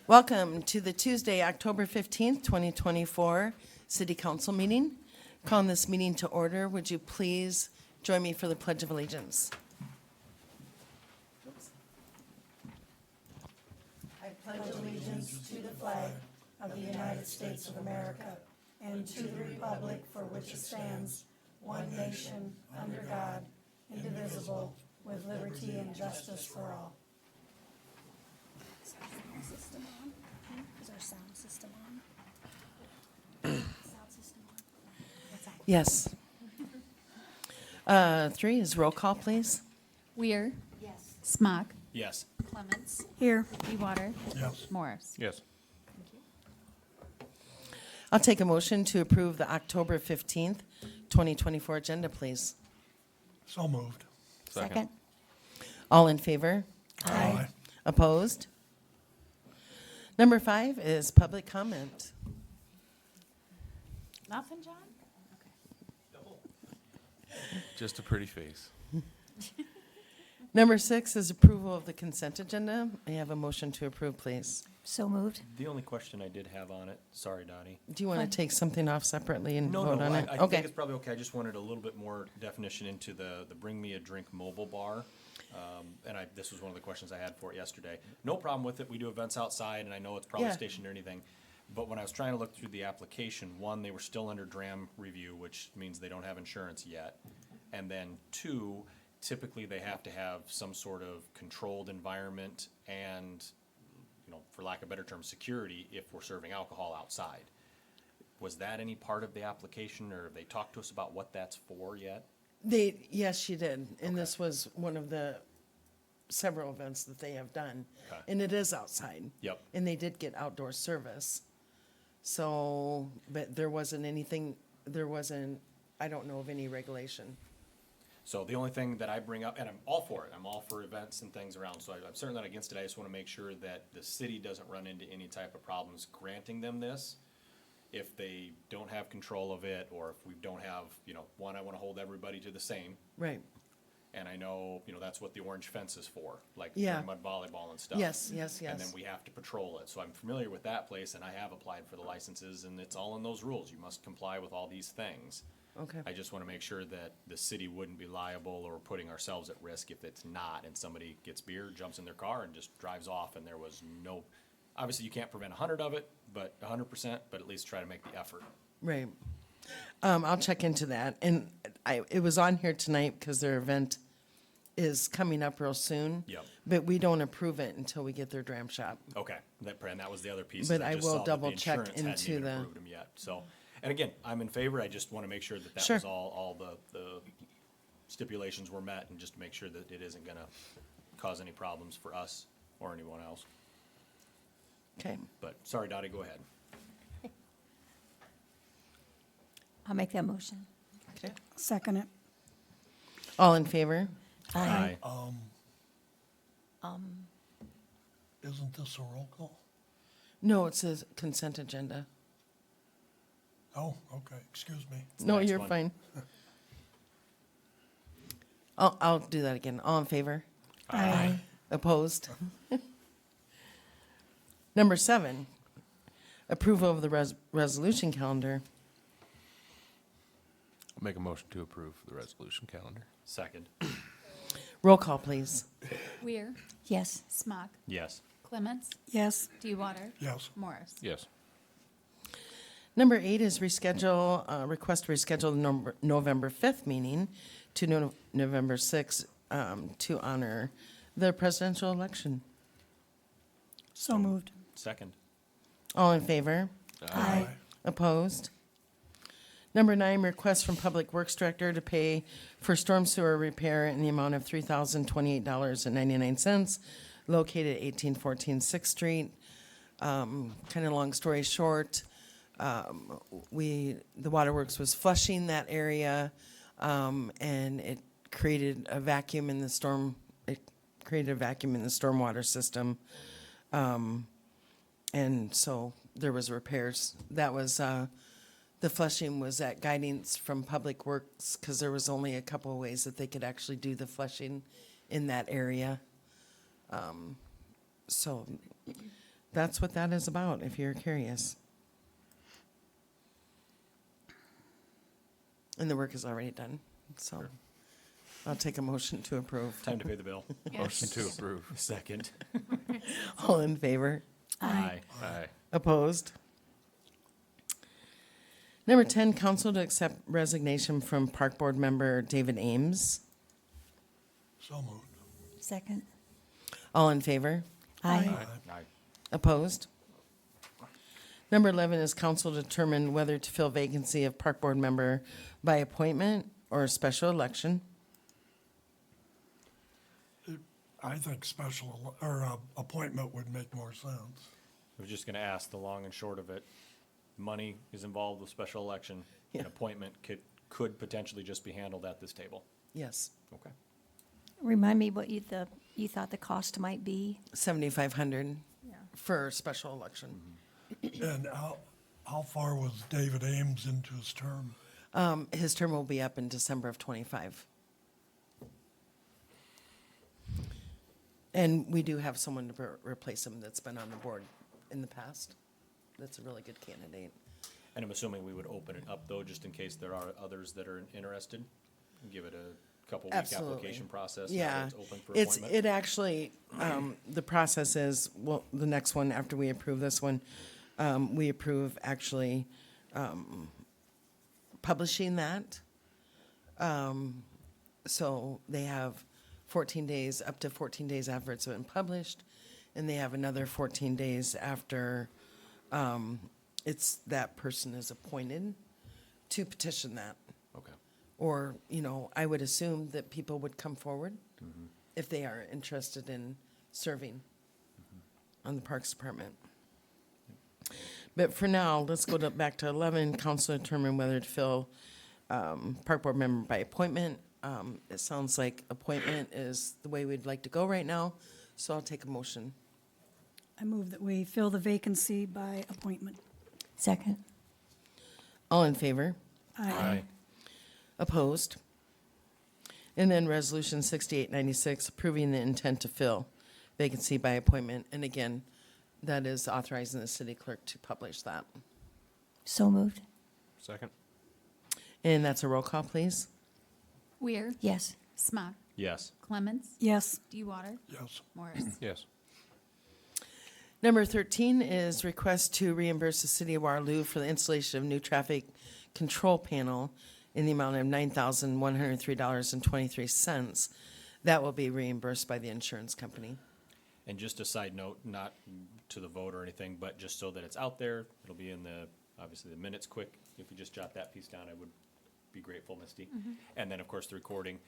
Welcome to the Tuesday, October 15th, 2024 City Council meeting. Calling this meeting to order. Would you please join me for the Pledge of Allegiance? I pledge allegiance to the flag of the United States of America and to the republic for which it stands, one nation, under God, indivisible, with liberty and justice for all. System on? Is our sound system on? Sound system on? What's that? Yes. 3 is roll call, please. Weir. Yes. Smock. Yes. Clements. Here. Dewater. Yes. Morris. Yes. I'll take a motion to approve the October 15th, 2024 agenda, please. So moved. Second. All in favor? Aye. Opposed? Number 5 is public comment. Nothing, John? Just a pretty face. Number 6 is approval of the consent agenda. May I have a motion to approve, please? So moved. The only question I did have on it, sorry, Dottie. Do you want to take something off separately and No, vote on it? I Okay. think it's probably okay. I just wanted a little bit more definition into the Bring Me a Drink mobile bar. This was one of the questions I had for it yesterday. No problem with it. We do events outside, and I know it's probably Yeah. stationed or anything. But when I was trying to look through the application, one, they were still under DRAM review, which means they don't have insurance yet. And then 2, typically they have to have some sort of controlled environment and, for lack of a better term, security if we're serving alcohol outside. Was that any part of the application, or have they talked to us about what that's for yet? Yes, she did. And this was one of the several events that they have done. Okay. And it is outside. Yep. And they did get outdoor service. So, but there wasn't, I don't know of any regulation. So the only thing that I bring up, and I'm all for it, I'm all for events and things around, so I'm certainly not against it. I just want to make sure that the city doesn't run into any type of problems granting them this if they don't have control of it, or if we don't have, one, I want to hold everybody to the same. Right. And I know, that's what the orange fence is for, like Yeah. mud volleyball and stuff. Yes. And then we have to patrol it. So I'm familiar with that place, and I have applied for the licenses, and it's all in those rules. You must comply with all these things. Okay. I just want to make sure that the city wouldn't be liable or putting ourselves at risk if it's not, and somebody gets beer, jumps in their car, and just drives off, and there was no, obviously you can't prevent 100 of it, but 100%, but at least try to make the effort. Right. I'll check into that. And it was on here tonight because their event is coming up real soon. Yep. But we don't approve it until we get their dram shop. Okay, and that was the other piece. But is I just will saw that the double check insurance hadn't into even the- approved them yet. So, and again, I'm in favor. I just want to make sure that Sure. was all the stipulations were met, and just to make sure that it isn't going to cause any problems for us or anyone else. Okay. But sorry, Dottie, go ahead. I'll make that motion. Okay. Second it. All in favor? Aye. Isn't this a roll call? No, it's a consent agenda. Oh, okay, excuse me. No, next you're one. fine. I'll do that again. All in favor? Aye. Opposed? Number 7, approval of the resolution calendar. I'll make a motion to approve the resolution calendar. Second. Roll call, please. Weir. Yes. Smock. Yes. Clements. Yes. Dewater. Yes. Morris. Yes. Number 8 is request to reschedule the November 5th meeting to November 6th to honor the presidential election. So moved. Second. All in favor? Aye. Opposed? Number 9, request from Public Works Director to pay for storm sewer repair in the amount of $3,028.99 located at 1814 6th Street. Kind of long story short, the waterworks was flushing that area, and it created a vacuum in the stormwater system. And so there was repairs. That was, the flushing was at guidance from Public Works, because there was only a couple of ways that they could actually do the flushing in that area. So that's what that is about, if you're curious. And the work is already done, so I'll take a motion to approve. Time to pay the bill. Motion to approve. Second. All in favor? Aye. Aye. Opposed? Number 10, council to accept resignation from Park Board member David Ames. So moved. Second. All in favor? Aye. Aye. Opposed? Number 11 is council to determine whether to fill vacancy of Park Board member by appointment or special election. I think appointment would make more sense. I was just gonna ask, the long and short of it, money is involved with special election. An Yeah. appointment could potentially just be handled at this table. Yes, Okay. Remind me what you thought the cost might be? 7,500 Yeah. for special election. And how far was David Ames into his term? His term will be up in December of '25. And we do have someone to replace him that's been on the board in the past. That's a really good candidate. And I'm assuming we would open it up, though, just in case there are others that are interested. Give it a couple week Absolutely. application process. now that Yeah, It's open for it's, appointment. it actually, the process is, well, the next one, after we approve this one, we approve actually, publishing that. So they have 14 days, up to 14 days after it's been published, and they have another 14 days after, that person is appointed to petition that. Okay. Or, I would assume that people would come forward if they are interested in serving on the Parks Department. But for now, let's go back to 11, council determine whether to fill Park Board member by appointment. It sounds like appointment is the way we'd like to go right now, so I'll take a motion. I move that we fill the vacancy by appointment. Second. All in favor? Aye. Opposed? And then Resolution 6896, approving the intent to fill vacancy by appointment. And again, that is authorizing the city clerk to publish that. So moved. Second. And that's a roll call, please. Weir. Yes. Smock. Yes. Clements. Yes. Dewater. Yes. Morris. Yes. Number 13 is request to reimburse the city of Waterloo for the installation of new traffic control panel in the amount of $9,103.23. That will be reimbursed by the insurance company. And just a side note, not to the vote or anything, but just so that it's out there, it'll be in obviously the minutes quick. If you just jot that piece down, I would be grateful, Misty. And then, of course, the recording.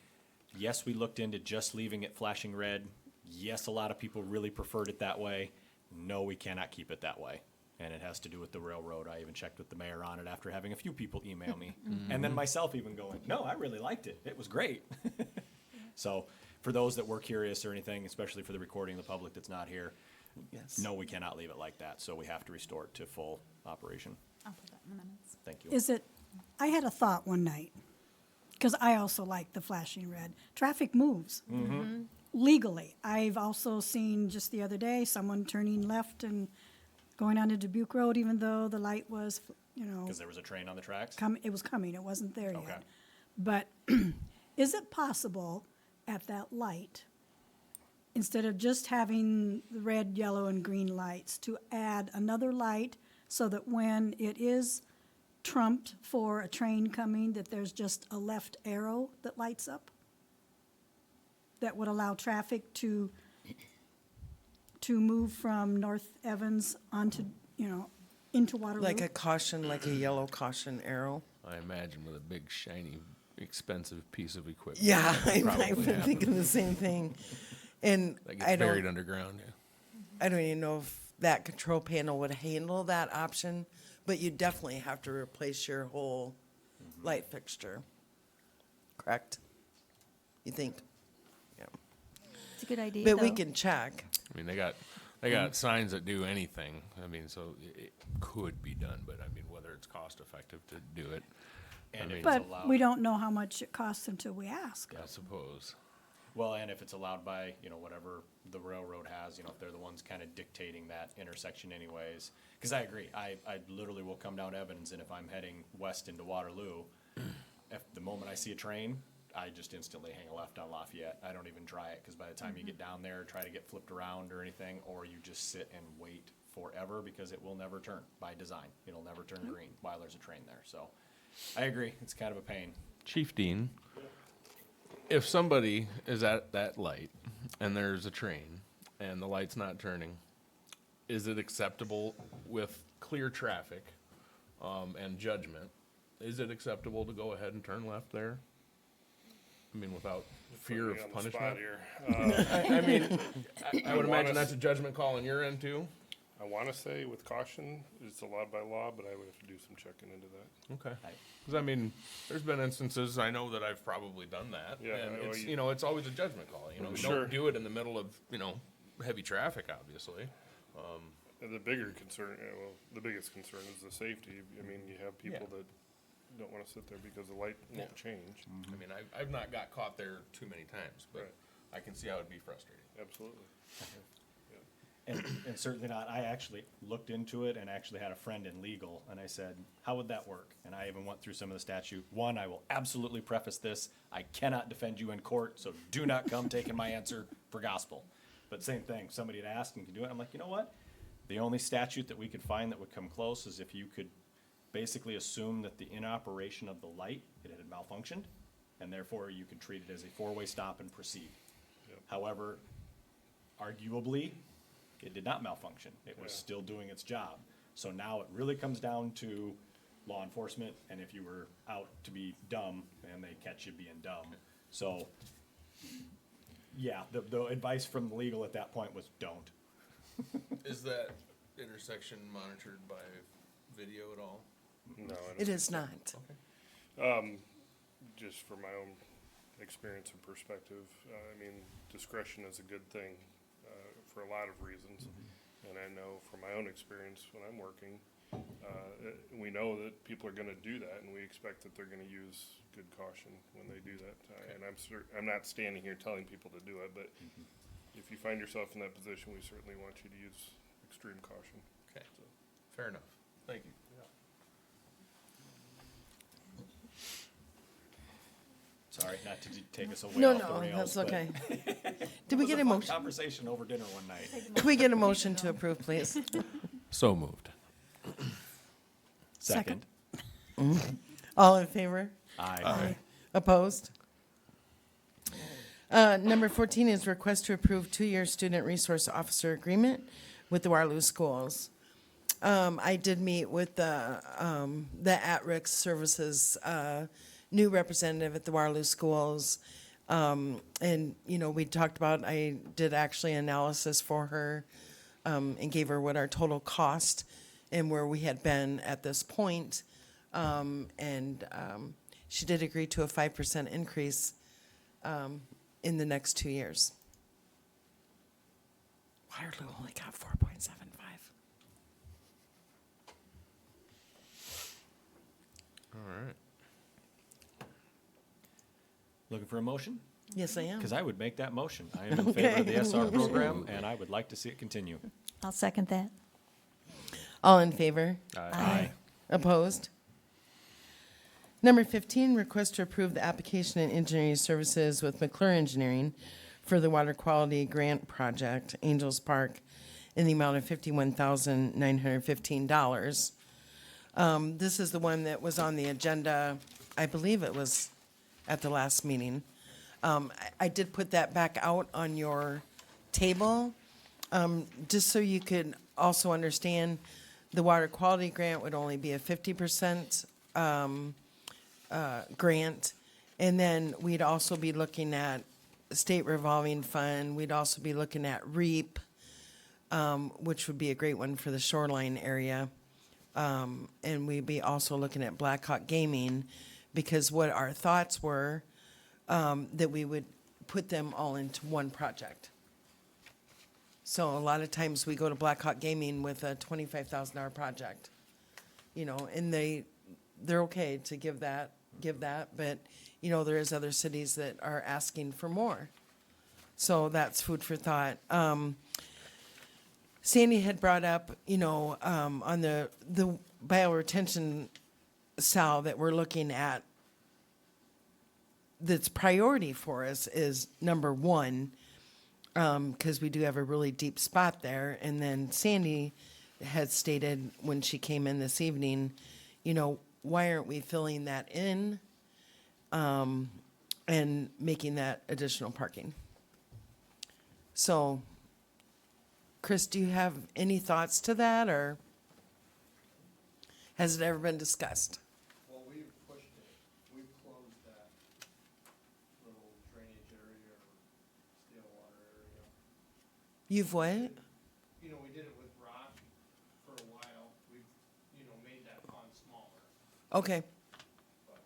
Yes, we looked into just leaving it flashing red. Yes, a lot of people really preferred it that way. No, we cannot keep it that way. And it has to do with the railroad. I even checked with the mayor on it after having a few people email me. And then myself even going, no, I really liked it. It was great. So for those that were curious or anything, especially for the recording, the public that's not here, Yes. no, we cannot leave it like that. So we have to restore it to full operation. I'll put that in the minutes. Thank you. I had a thought one night, because I also like the flashing red. Traffic moves legally. I've also seen just the other day, someone turning left and going onto Dubuque Road, even though the light was, Because there was a train on the tracks? it was coming, it wasn't there Okay. yet. But is it possible at that light, instead of just having the red, yellow, and green lights, to add another light so that when it is trumped for a train coming, that there's just a left arrow that lights up? That would allow traffic to move from North Evans onto, into Waterloo? Like a caution, like a yellow caution arrow. I imagine with a big, shiny, expensive piece of equipment. Yeah, that would I've probably been happen. thinking the same thing. And That I gets buried don't, underground, yeah. I don't even know if that control panel would handle that option, but you definitely have to replace your whole light fixture. Correct? You think? Yeah. It's a good idea, But we though. can check. I mean, they got signs that do anything. I mean, so it could be done, but I mean, whether it's cost effective to do it, And I if mean, it's But allowed. we don't know how much it costs until we ask. I suppose. Well, and if it's allowed by, whatever the railroad has, if they're the ones kind of dictating that intersection anyways. Because I agree, I literally will come down Evans, and if I'm heading west into Waterloo, if the moment I see a train, I just instantly hang a left on Lafayette. I don't even try it, because by the time you get down there, try to get flipped around or anything, or you just sit and wait forever, because it will never turn by design. It'll never turn green while there's a train there, so I agree, it's kind of a pain. Chief Dean, if somebody is at that light and there's a train and the light's not turning, is it acceptable with clear traffic and judgment? Is it acceptable to go ahead and turn left there? I mean, without fear of punishment? I would imagine that's a judgment call on your end too. I want to say with caution, it's allowed by law, but I would have to do some checking into that. Okay. Because there's been instances, I know that I've probably done that. Yeah, And well, it's, you- it's always a judgment call, Sure. Don't do it in the middle of, heavy traffic, obviously. And the bigger concern, the biggest concern is the safety. I mean, you have people Yeah. that don't want to sit there because the light won't change. I mean, I've not got caught there too many times, but Right. I can see how it'd be frustrating. Absolutely. And certainly not, I actually looked into it and actually had a friend in legal, and I said, how would that work? And I even went through some of the statute. One, I will absolutely preface this, I cannot defend you in court, so do not come taking my answer for gospel. But same thing, somebody had asked and can do it, I'm like, you know what? The only statute that we could find that would come close is if you could basically assume that the inoperation of the light, it had malfunctioned, and therefore you could treat it as a four-way stop and proceed. Yep. However, arguably, it did not malfunction. It was Yeah. still doing its job. So now it really comes down to law enforcement, and if you were out to be dumb, and they catch you being dumb. So, yeah, the advice from the legal at that point was don't. Is that intersection monitored by video at all? No, It is not. just from my own experience and perspective, I mean, discretion is a good thing for a lot of reasons. And I know from my own experience when I'm working, we know that people are going to do that, and we expect that they're going to use good caution when they do that. And I'm not standing here telling people to do it, but if you find yourself in that position, we certainly want you to use extreme caution. Okay, fair enough. Thank you. Sorry, not to take us away No, off the no, rails. that's but okay. it Did we was get a fun motion? conversation over dinner one night. Can we get a motion to approve, please? So moved. Second. All in favor? Aye. Opposed? Number 14 is request to approve 2-year student resource officer agreement with the Waterloo Schools. I did meet with the at-risk services new representative at the Waterloo Schools. And, we talked about, I did actually analysis for her and gave her what our total cost and where we had been at this point. She did agree to a 5% increase in the next 2 years. Waterloo only got 4.75. All right. Looking for a motion? Yes, I am. Because I would make that motion. I am in favor of the SR program, and I would like to see it continue. I'll second that. All in favor? Aye. Opposed? Number 15, request to approve the application and engineering services with McClure Engineering for the Water Quality Grant Project, Angels Park, in the amount of $51,915. This is the one that was on the agenda, I believe it was at the last meeting. I did put that back out on your table, just so you could also understand the water quality grant would only be a 50% grant. And then we'd also be looking at state revolving fund. We'd also be looking at REAP, which would be a great one for the shoreline area. And we'd be also looking at Blackhawk Gaming, because what our thoughts were, that we would put them all into one project. So a lot of times we go to Blackhawk Gaming with a $25,000 project, and they're okay to give that, but, there is other cities that are asking for more. So that's food for thought. Sandy had brought up, on the bioretention cell that we're looking at, that's priority for us is number one, because we do have a really deep spot there. And then Sandy had stated when she came in this evening, why aren't we filling that in and making that additional parking? So, Chris, do you have any thoughts to that, or has it ever been discussed? Well, we've pushed it, we've closed that little drainage area or still water area. You've what? You know, we did it with rock for a while, we've, made that pond smaller, Okay. but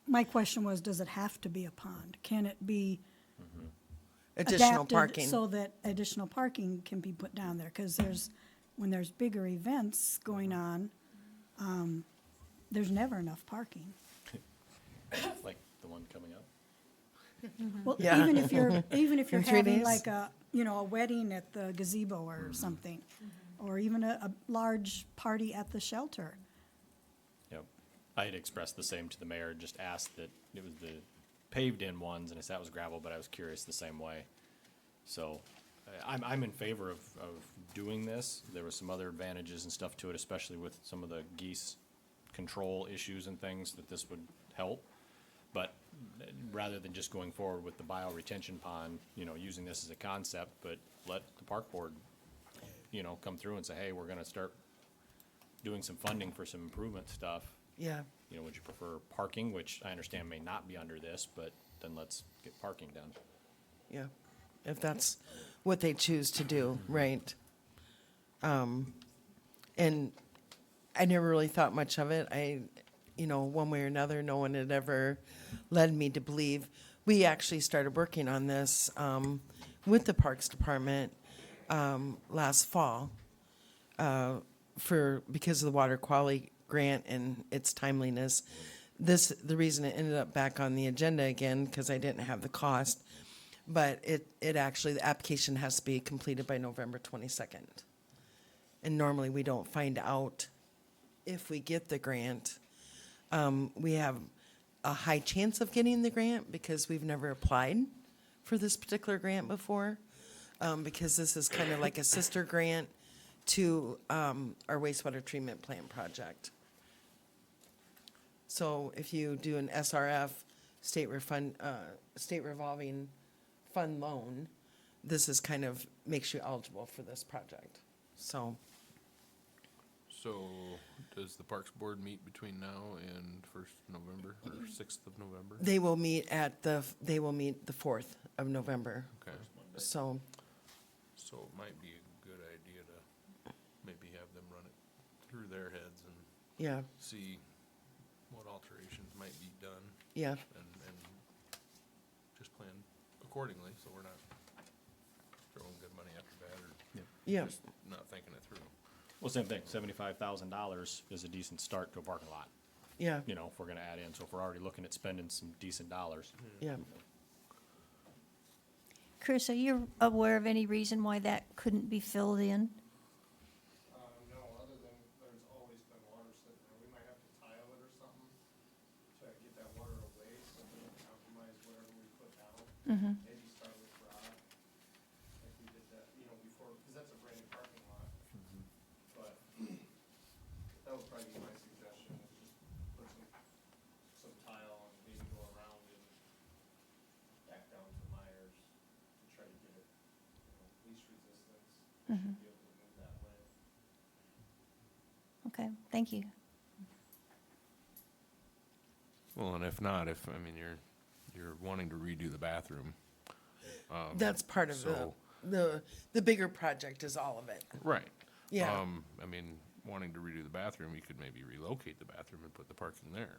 My question was, does it have to be a pond? Can it be Additional adapted parking. so that additional parking can be put down there? Because when there's bigger events going on, there's never enough parking. Like the one coming up. Well, Yeah. even if you're In 3 having days? like a wedding at the gazebo or something, or even a large party at the shelter. Yep. I had expressed the same to the mayor, just asked that it was the paved-in ones, and I said that was gravel, but I was curious the same way. So, I'm in favor of doing this. There was some other advantages and stuff to it, especially with some of the geese control issues and things, that this would help. But rather than just going forward with the bioretention pond, using this as a concept, but let the park board, come through and say, hey, we're gonna start doing some funding for some improvement stuff. Yeah. Would you prefer parking, which I understand may not be under this, but then let's get parking done. Yeah. If that's what they choose to do, right? And I never really thought much of it. One way or another, no one had ever led me to believe. We actually started working on this with the Parks Department last fall because of the water quality grant and its timeliness. The reason it ended up back on the agenda again, because I didn't have the cost, but it actually, the application has to be completed by November 22nd. And normally we don't find out if we get the grant. We have a high chance of getting the grant because we've never applied for this particular grant before, because this is kind of like a sister grant to our wastewater treatment plant project. So if you do an SRF, state revolving fund loan, this is kind of makes you eligible for this project. So So, does the Parks Board meet between now and 1st November, or 6th of November? they will meet the 4th of November. Okay, So, so it might be a good idea to maybe have them run it through their heads and yeah, see what alterations might be done, yeah, and just plan accordingly, so we're not throwing good money after bad, or yeah, just not thinking it through. Well, same thing, $75,000 is a decent start to a parking lot, yeah, if we're gonna add in, so if we're already looking at spending some decent dollars. yeah. Chris, are you aware of any reason why that couldn't be filled in? no, other than there's always been water sitting there, we might have to tile it or something to get that water away, so it doesn't compromise whatever we put down. Maybe start with rock, like we did that, before, because that's a brand new parking lot. But that would probably be my suggestion, is just put some tile and maybe go around and back down to Myers to try to get it, least resistance. Should be able to move that way. Okay, thank you. Well, and if not, you're wanting to redo the bathroom. That's part of so- the bigger project is all of it. Right. Yeah. Wanting to redo the bathroom, you could maybe relocate the bathroom and put the parking there.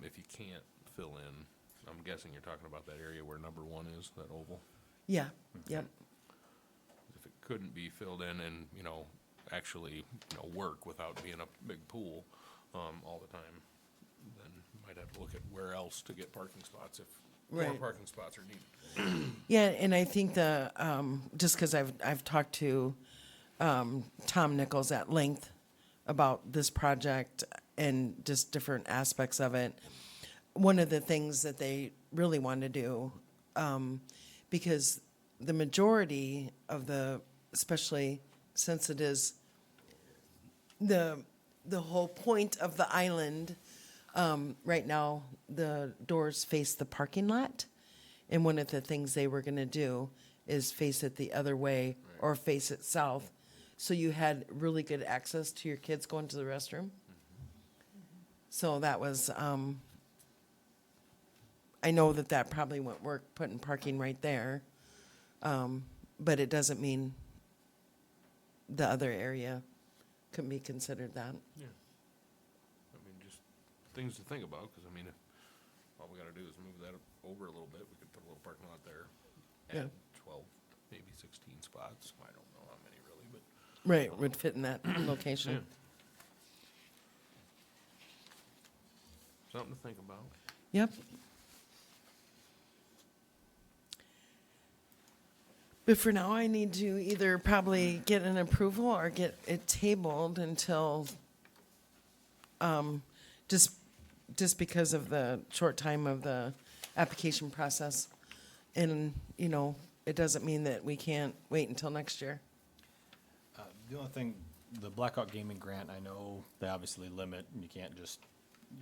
If you can't fill in, I'm guessing you're talking about that area where number 1 is, that oval. Yeah, yep, If it couldn't be filled in and, actually, work without being a big pool, all the time, then you might have to look at where else to get parking spots if More Right. parking spots are needed. Yeah, and I think just because I've talked to Tom Nichols at length about this project and just different aspects of it. One of the things that they really want to do, because the majority of especially since it is the whole point of the island, right now the doors face the parking lot. And one of the things they were gonna do is face it the other way or face it south. So you had really good access to your kids going to the restroom. So that was, I know that probably won't work, putting parking right there. But it doesn't mean the other area couldn't be considered that. Yeah. I mean, just things to think about, because I mean, if all we gotta do is move that over a little bit, we could put a little parking lot there. Yeah. Add 12, maybe 16 spots. I don't know how many really, but. Right, would fit in that location. Yeah. Something to think about. Yep. But for now, I need to either probably get an approval or get it tabled until, just because of the short time of the application process. And, it doesn't mean that we can't wait until next year. The only thing, the Blackhawk Gaming Grant, I know they obviously limit, and you can't just,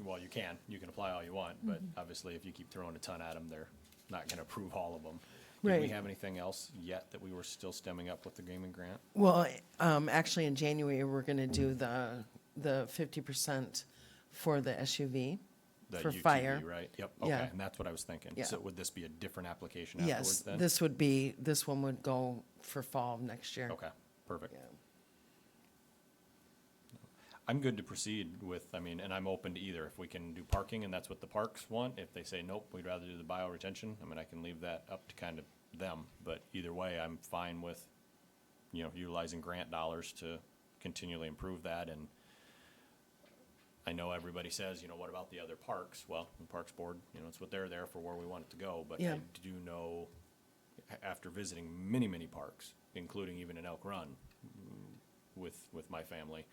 well, you can apply all you want, but obviously if you keep throwing a ton at them, they're not gonna approve all of them. Did we Right. have anything else yet that we were still stemming up with the gaming grant? Well, actually, in January, we're gonna do the 50% for the SUV, The for UTV, fire. right? Yep, Yeah. okay, and that's what I was thinking. Yeah. So would this be a different application afterwards Yes, then? this one would go for fall of next year. Okay, perfect. Yeah. I'm good to proceed with, I mean, and I'm open to either. If we can do parking and that's what the parks want, if they say, nope, we'd rather do the bioretention, I mean, I can leave that up to kind of them. But either way, I'm fine with, utilizing grant dollars to continually improve that. And I know everybody says, what about the other parks? Well, the Parks Board, it's what they're there for, where we want it to go. But Yeah. I do know, after visiting many, many parks, including even in Elk Run, with my family,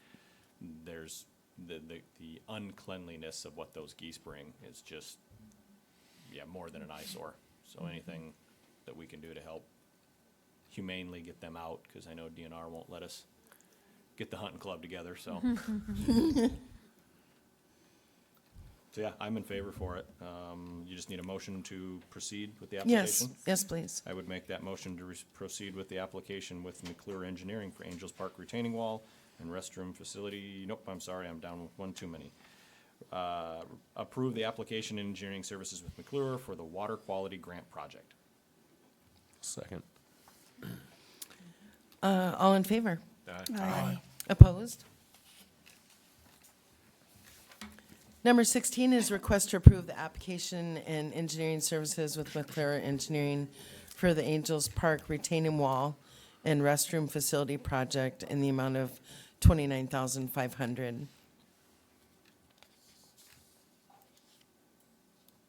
there's the uncleanliness of what those geese bring is just, more than an eyesore. So anything that we can do to help humanely get them out, because I know DNR won't let us get the hunting club together, so. So yeah, I'm in favor for it. You just need a motion to proceed with the Yes, application? yes, please. I would make that motion to proceed with the application with McClure Engineering for Angels Park retaining wall and restroom facility. Nope, I'm sorry, I'm down with one too many. Approve the application and engineering services with McClure for the water quality grant project. Second. All in favor? Aye. Opposed? Number 16 is request to approve the application and engineering services with McClure Engineering for the Angels Park retaining wall and restroom facility project in the amount of $29,500.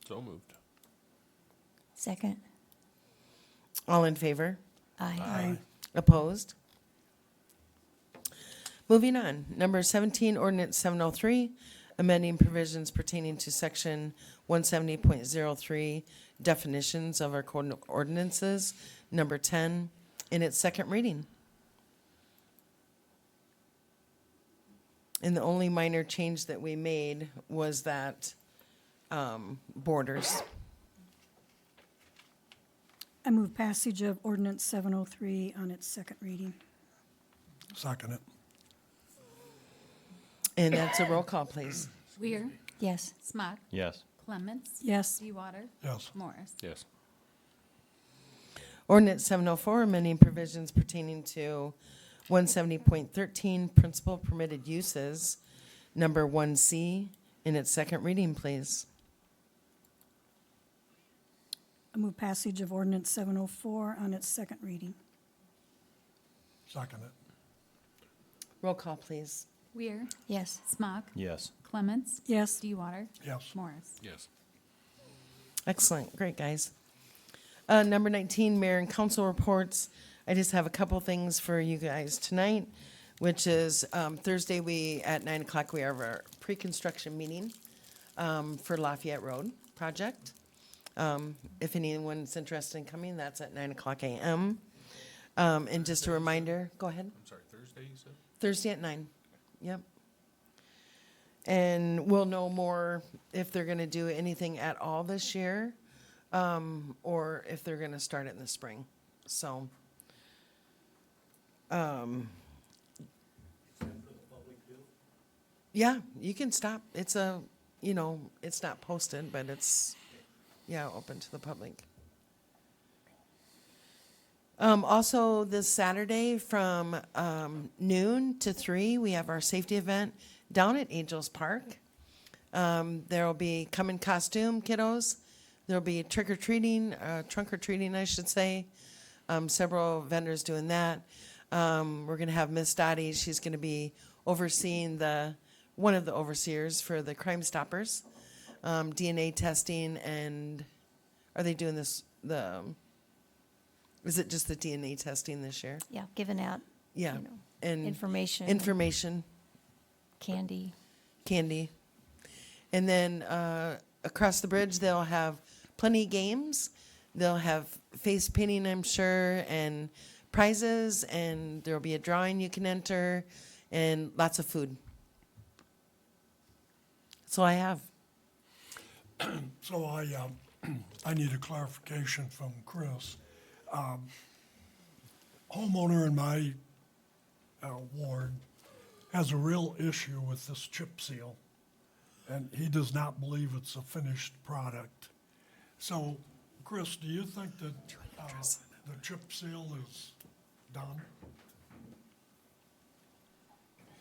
So moved. Second. All in favor? Aye. Opposed? Moving on, number 17, ordinance 703, amending provisions pertaining to section 170.03, definitions of our code of ordinances, number 10, in its second reading. And the only minor change that we made was that borders. I move passage of ordinance 703 on its second reading. Second it. And that's a roll call, please. Weir, Yes. Smock, Yes. Clements. Yes. Dewater, Yes. Morris. Yes. Ordinance 704, amending provisions pertaining to 170.13, principal permitted uses, number 1C, in its second reading, please. I move passage of ordinance 704 on its second reading. Second it. Roll call, please. Weir, Yes. Smock, Yes. Clements. Yes. Dewater, Yes. Morris. Yes. Excellent, great, guys. Number 19, mayor and council reports. I just have a couple things for you guys tonight, which is Thursday, at 9 o'clock, we have our pre-construction meeting for Lafayette Road project. If anyone's interested in coming, that's at 9 o'clock a.m. And just a reminder, go ahead. I'm sorry, Thursday, you said? Thursday at 9, yep. And we'll know more if they're gonna do anything at all this year, or if they're gonna start it in the spring, so. Yeah, you can stop, it's it's not posted, but it's, open to the public. Also, this Saturday from noon to 3, we have our safety event down at Angels Park. There will be come in costume kiddos. There'll be trunk or treating, I should say. Several vendors doing that. We're going to have Miss Dottie. She's going to be overseeing one of the overseers for the Crime Stoppers, DNA testing, and are they doing this? Is it just the DNA testing this year? Yeah, giving out Yeah, You know, and information, candy, candy. and then across the bridge they'll have plenty of games. They'll have face painting, I'm sure, and prizes, and there'll be a drawing you can enter, and lots of food. That's all I have. So I need a clarification from Chris. Homeowner in my ward has a real issue with this chip seal, and he does not believe it's a finished product. So, Chris, do you think that the chip seal is done?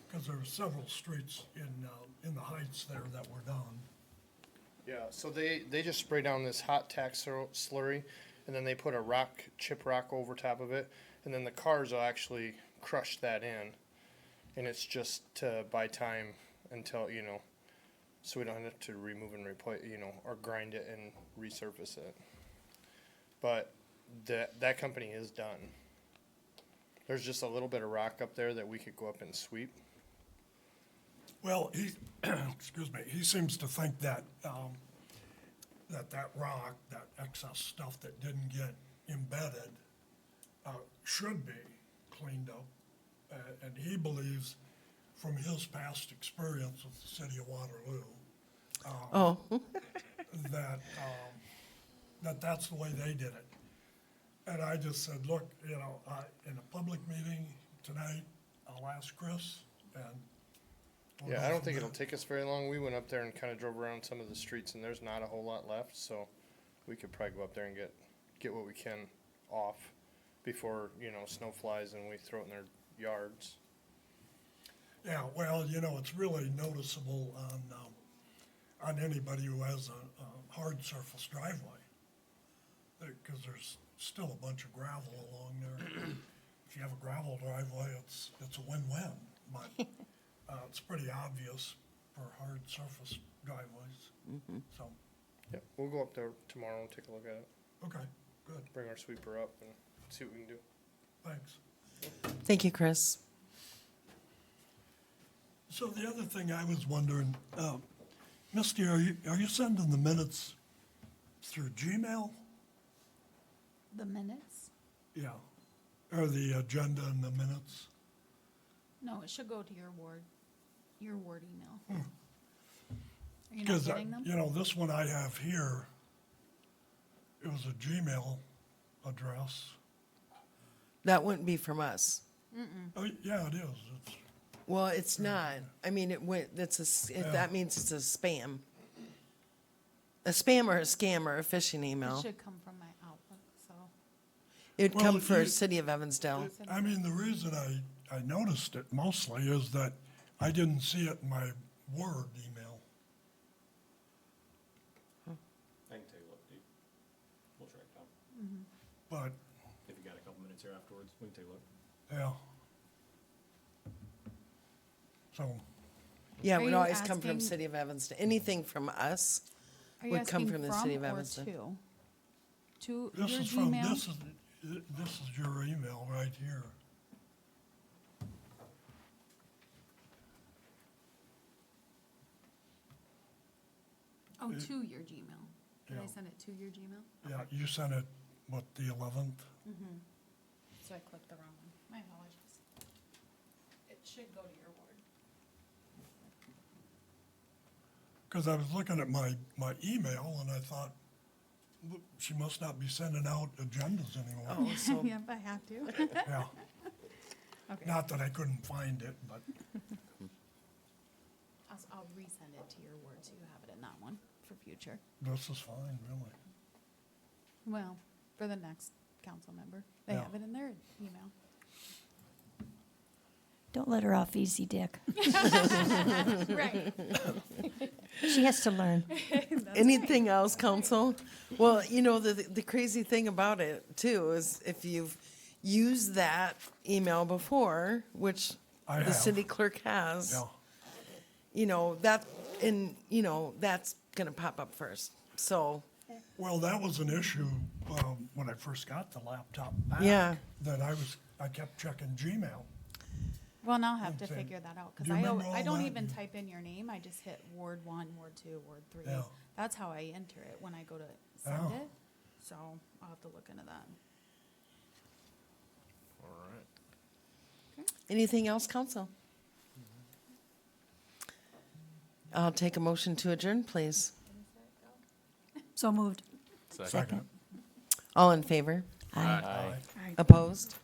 Because there are several streets in the Heights there that were done. Yeah, so they just spray down this hot tack slurry, and then they put a chip rock over top of it, and then the cars will actually crush that in, and it's just to buy time until, so we don't have to remove and replace, or grind it and resurface it. But that company is done. There's just a little bit of rock up there that we could go up and sweep. Well, excuse me, he seems to think that, that rock, that excess stuff that didn't get embedded, should be cleaned up. And he believes, from his past experience with the city of Waterloo, Oh, that's the way they did it. And I just said, look, in a public meeting tonight, I'll ask Chris, and we'll Yeah, go I don't from think there. it'll take us very long. We went up there and kind of drove around some of the streets, and there's not a whole lot left, so we could probably go up there and get what we can off before, snow flies and we throw it in their yards. Yeah, well, it's really noticeable on anybody who has a hard surface driveway. Because there's still a bunch of gravel along there. If you have a gravel driveway, it's a win-win, but it's pretty obvious for hard surface driveways. So, Yeah, we'll go up there tomorrow and take a look at it. okay, good, Bring our sweeper up and see what we can do. thanks. thank you, Chris. So the other thing I was wondering, Misty, are you sending the minutes through Gmail? The minutes? Yeah, or the agenda and the minutes? No, it should go to your ward email. Are you not Because, getting them? this one I have here, it was a Gmail address. That wouldn't be from us. Oh, yeah, it is. It's, Well, it's not. I mean, that means it's a spam. A spam or a scam or a phishing It email. should come from my Outlook, so. It'd Well, come for you- City of Evansdale. I mean, the reason I noticed it mostly is that I didn't see it in my Word email. I can take a look, Steve. We'll track it down. But, If you got a couple minutes here afterwards, we can take a look. yeah. So, Yeah, it Are would you always come from asking- City of Evansdale. Anything from us Are you Would come asking from the city of or Evansdale. to? To This your is from, Gmail? this is your email right here. Oh, to your Gmail. Did I Yeah. send it to your Gmail? Yeah, you sent it, what, the 11th? So I clicked the wrong one. My apologies. It should go to your ward. Because I was looking at my email and I thought, "Look, she must not be sending out agendas anymore." Oh, so, Yep, I have to. Yeah, Okay. not that I couldn't find it, but, I'll resend it to your ward so you have it in that one for future. this is fine, really. Well, for the next council member. They Yeah. have it in their email. Don't let her off easy, Dick. Right. She has to learn. anything else, council? Well, you know, the crazy thing about it too is if you've used that email before, which I the have. city clerk has, Yeah, you know, that's gonna pop up first. So, well, that was an issue when I first got the laptop back. Yeah. That I kept checking Gmail. Well, now I'll have to Okay. figure that out, Do because you remember I all don't that? even type in your name, I just hit Ward 1, Ward 2, Ward 3. Yeah. That's how I enter it when I go to send Oh. it, so I'll have to look into that. All right. anything else, council? I'll take a motion to adjourn, please. So moved. Second. Second. All in favor? Aye. Aye. Opposed?